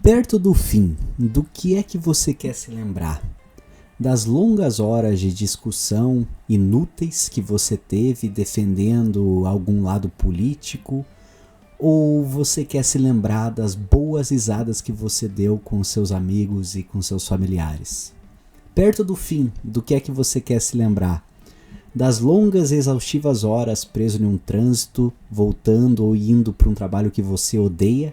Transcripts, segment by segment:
Perto do fim, do que é que você quer se lembrar? Das longas horas de discussão inúteis que você teve defendendo algum lado político? Ou você quer se lembrar das boas risadas que você deu com seus amigos e com seus familiares? Perto do fim, do que é que você quer se lembrar? Das longas e exaustivas horas preso em um trânsito, voltando ou indo para um trabalho que você odeia?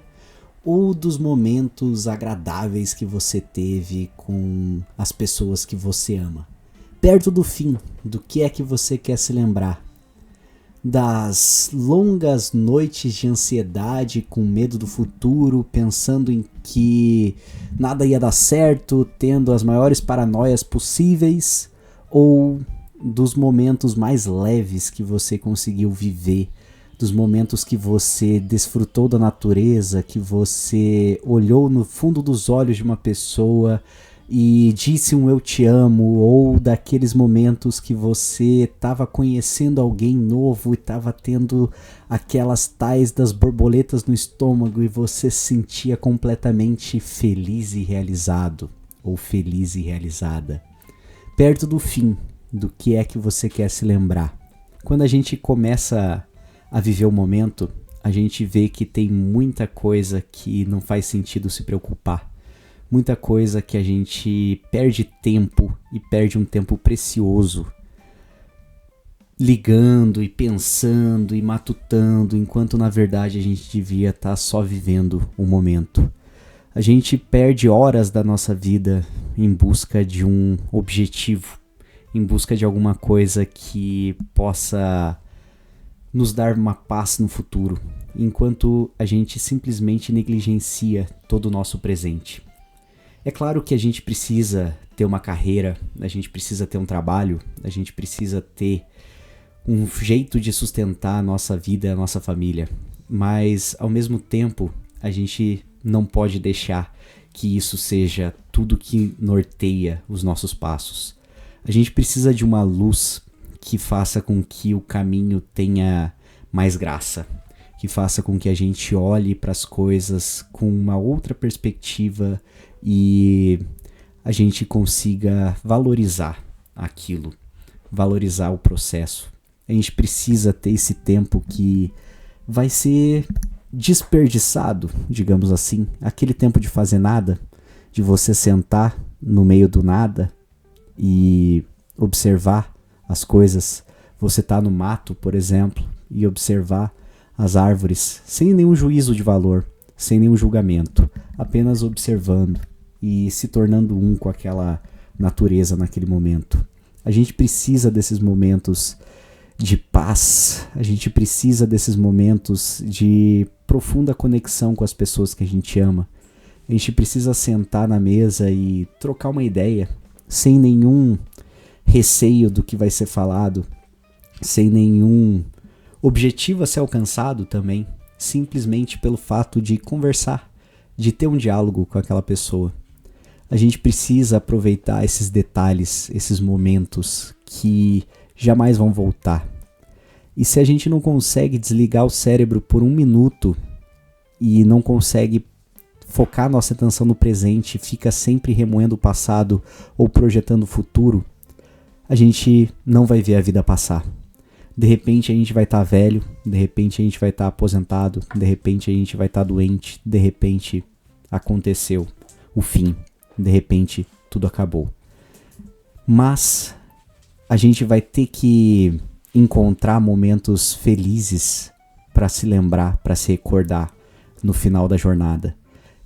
Ou dos momentos agradáveis que você teve com as pessoas que você ama? Perto do fim, do que é que você quer se lembrar? Das longas noites de ansiedade, com medo do futuro, pensando em que nada ia dar certo, tendo as maiores paranoias possíveis? Ou dos momentos mais leves que você conseguiu viver? Dos momentos que você desfrutou da natureza, que você olhou no fundo dos olhos de uma pessoa e disse um eu te amo, ou daqueles momentos que você estava conhecendo alguém novo e estava tendo aquelas tais das borboletas no estômago e você se sentia completamente feliz e realizado, ou feliz e realizada. Perto do fim, do que é que você quer se lembrar? Quando a gente começa a viver o momento, a gente vê que tem muita coisa que não faz sentido se preocupar. Muita coisa que a gente perde tempo e perde um tempo precioso ligando e pensando e matutando, enquanto na verdade a gente devia estar só vivendo o momento. A gente perde horas da nossa vida em busca de um objetivo, em busca de alguma coisa que possa nos dar uma paz no futuro, enquanto a gente simplesmente negligencia todo o nosso presente. É claro que a gente precisa ter uma carreira, a gente precisa ter um trabalho, a gente precisa ter um jeito de sustentar a nossa vida e a nossa família, mas ao mesmo tempo a gente não pode deixar que isso seja tudo que norteia os nossos passos. A gente precisa de uma luz que faça com que o caminho tenha mais graça, que faça com que a gente olhe para as coisas com uma outra perspectiva e a gente consiga valorizar aquilo, valorizar o processo. A gente precisa ter esse tempo que vai ser desperdiçado, digamos assim, aquele tempo de fazer nada, de você sentar no meio do nada e observar as coisas. Você tá no mato, por exemplo, e observar as árvores sem nenhum juízo de valor, sem nenhum julgamento, apenas observando e se tornando um com aquela natureza naquele momento. A gente precisa desses momentos de paz, a gente precisa desses momentos de profunda conexão com as pessoas que a gente ama. A gente precisa sentar na mesa e trocar uma ideia sem nenhum receio do que vai ser falado, sem nenhum objetivo a ser alcançado também, simplesmente pelo fato de conversar, de ter um diálogo com aquela pessoa. A gente precisa aproveitar esses detalhes, esses momentos que jamais vão voltar. E se a gente não consegue desligar o cérebro por um minuto e não consegue focar nossa atenção no presente, fica sempre remoendo o passado ou projetando o futuro, a gente não vai ver a vida passar. De repente a gente vai estar velho, de repente a gente vai estar aposentado, de repente a gente vai estar doente, de repente aconteceu o fim, de repente tudo acabou. Mas a gente vai ter que encontrar momentos felizes para se lembrar, para se recordar no final da jornada.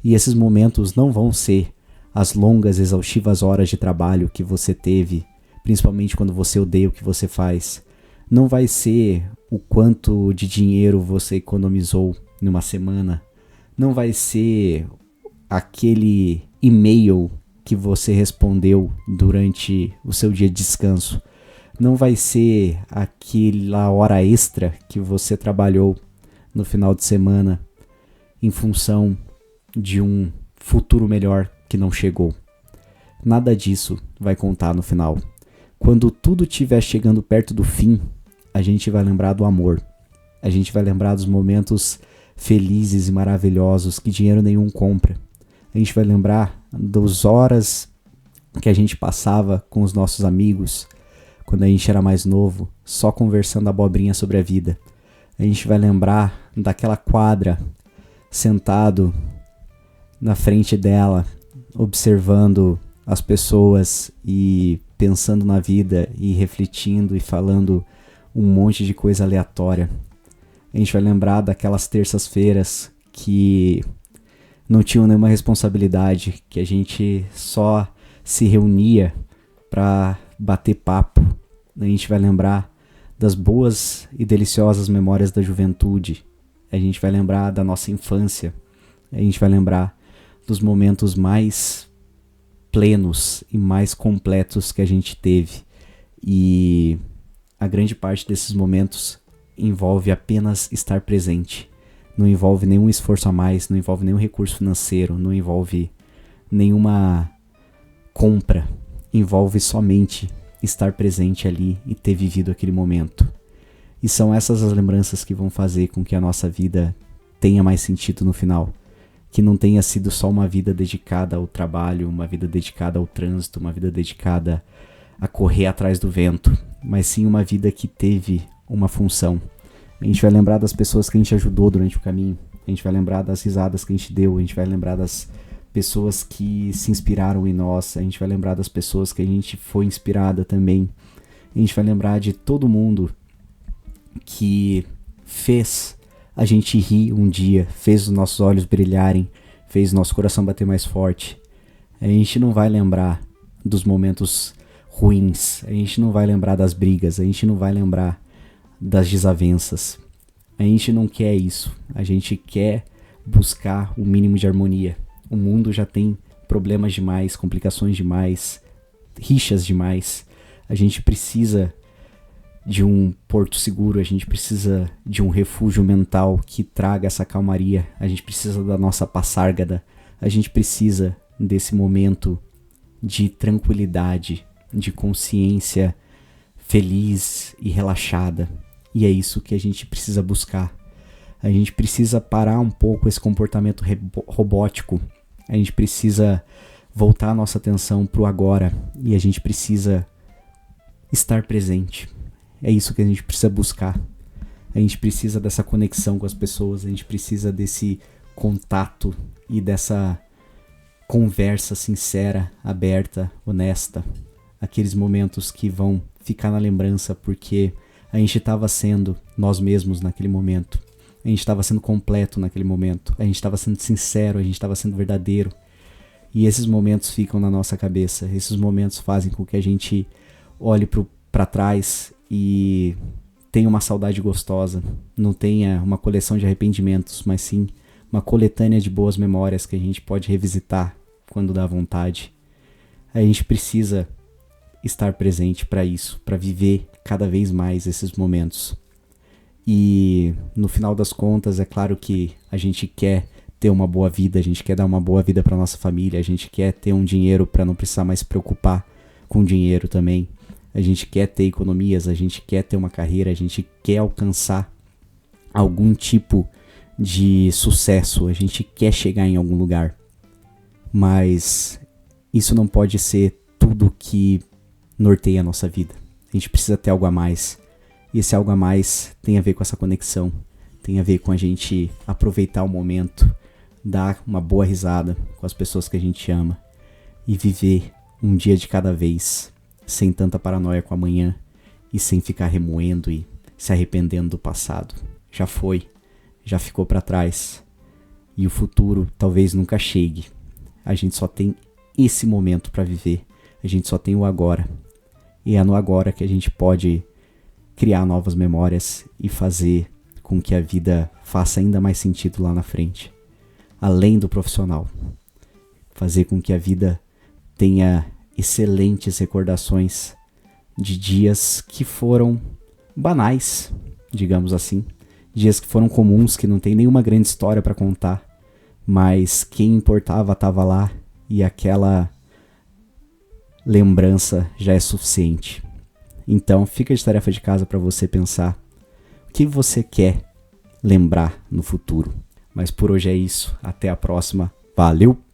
E esses momentos não vão ser as longas, exaustivas horas de trabalho que você teve, principalmente quando você odeia o que você faz. Não vai ser o quanto de dinheiro você economizou numa semana. Não vai ser aquele e-mail que você respondeu durante o seu dia de descanso. Não vai ser aquela hora extra que você trabalhou no final de semana em função de um futuro melhor que não chegou. Nada disso vai contar no final. Quando tudo estiver chegando perto do fim, a gente vai lembrar do amor. A gente vai lembrar dos momentos felizes e maravilhosos que dinheiro nenhum compra. A gente vai lembrar das horas que a gente passava com os nossos amigos quando a gente era mais novo, só conversando abobrinha sobre a vida. A gente vai lembrar daquela quadra, sentado na frente dela, observando as pessoas e pensando na vida e refletindo e falando um monte de coisa aleatória. A gente vai lembrar daquelas terças-feiras que não tinham nenhuma responsabilidade, que a gente só se reunia para bater papo. A gente vai lembrar das boas e deliciosas memórias da juventude. A gente vai lembrar da nossa infância. A gente vai lembrar dos momentos mais plenos e mais completos que a gente teve. E a grande parte desses momentos envolve apenas estar presente. Não envolve nenhum esforço a mais, não envolve nenhum recurso financeiro, não envolve nenhuma compra. Envolve somente estar presente ali e ter vivido aquele momento. E são essas as lembranças que vão fazer com que a nossa vida tenha mais sentido no final. Que não tenha sido só uma vida dedicada ao trabalho, uma vida dedicada ao trânsito, uma vida dedicada a correr atrás do vento, mas sim uma vida que teve uma função. A gente vai lembrar das pessoas que a gente ajudou durante o caminho, a gente vai lembrar das risadas que a gente deu, a gente vai lembrar das pessoas que se inspiraram em nós, a gente vai lembrar das pessoas que a gente foi inspirada também, a gente vai lembrar de todo mundo que fez a gente rir um dia, fez os nossos olhos brilharem, fez o nosso coração bater mais forte. A gente não vai lembrar dos momentos ruins, a gente não vai lembrar das brigas, a gente não vai lembrar das desavenças. A gente não quer isso, a gente quer buscar o mínimo de harmonia. O mundo já tem problemas demais, complicações demais, rixas demais. A gente precisa de um porto seguro, a gente precisa de um refúgio mental que traga essa calmaria, a gente precisa da nossa passárgada, a gente precisa desse momento de tranquilidade, de consciência feliz e relaxada. E é isso que a gente precisa buscar. A gente precisa parar um pouco esse comportamento robótico, a gente precisa voltar a nossa atenção para o agora e a gente precisa estar presente. É isso que a gente precisa buscar. A gente precisa dessa conexão com as pessoas, a gente precisa desse contato e dessa conversa sincera, aberta, honesta. Aqueles momentos que vão ficar na lembrança porque a gente estava sendo nós mesmos naquele momento. A gente estava sendo completo naquele momento. A gente estava sendo sincero, a gente estava sendo verdadeiro. E esses momentos ficam na nossa cabeça. Esses momentos fazem com que a gente olhe para trás e tenha uma saudade gostosa, não tenha uma coleção de arrependimentos, mas sim uma coletânea de boas memórias que a gente pode revisitar quando dá vontade. A gente precisa estar presente para isso, para viver cada vez mais esses momentos. E no final das contas, é claro que a gente quer ter uma boa vida, a gente quer dar uma boa vida para nossa família, a gente quer ter um dinheiro para não precisar mais se preocupar com dinheiro também. A gente quer ter economias, a gente quer ter uma carreira, a gente quer alcançar algum tipo de sucesso, a gente quer chegar em algum lugar. Mas isso não pode ser tudo que norteia a nossa vida. A gente precisa ter algo a mais. E esse algo a mais tem a ver com essa conexão, tem a ver com a gente aproveitar o momento, dar uma boa risada com as pessoas que a gente ama e viver um dia de cada vez, sem tanta paranoia com amanhã e sem ficar remoendo e se arrependendo do passado. Já foi, já ficou para trás e o futuro talvez nunca chegue. A gente só tem esse momento para viver, a gente só tem o agora. E é no agora que a gente pode criar novas memórias e fazer com que a vida faça ainda mais sentido lá na frente, além do profissional. Fazer com que a vida tenha excelentes recordações de dias que foram banais, digamos assim. Dias que foram comuns, que não tem nenhuma grande história para contar, mas quem importava estava lá e aquela lembrança já é suficiente. Então fica de tarefa de casa para você pensar o que você quer lembrar no futuro. Mas por hoje é isso, até a próxima, valeu!